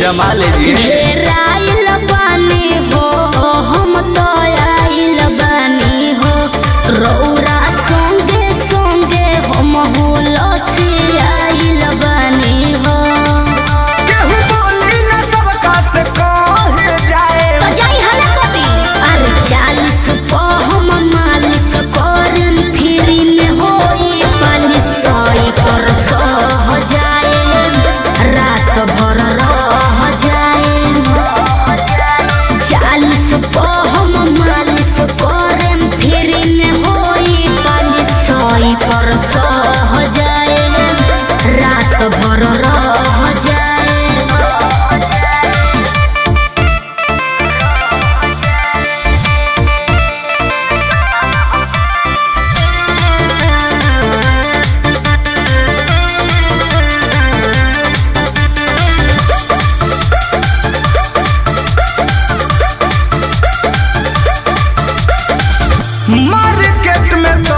जमा लीजिए। घेराइल बानी हो हम तो आइल बानी हो रौरा संगे संगे हम हुलसी आइल बानी हो। केहू बोली न सबका से कहे जाए तो जाई हला कभी अरे 40 पे हम मालिश करन फ्री में होई पालिश सोई पर सह जाए रात भर रह जाए। 40 पे हम मालिश करन फ्री में होई पालिश सोई पर सह जाए रात भर रह जाए। मार्केट में तो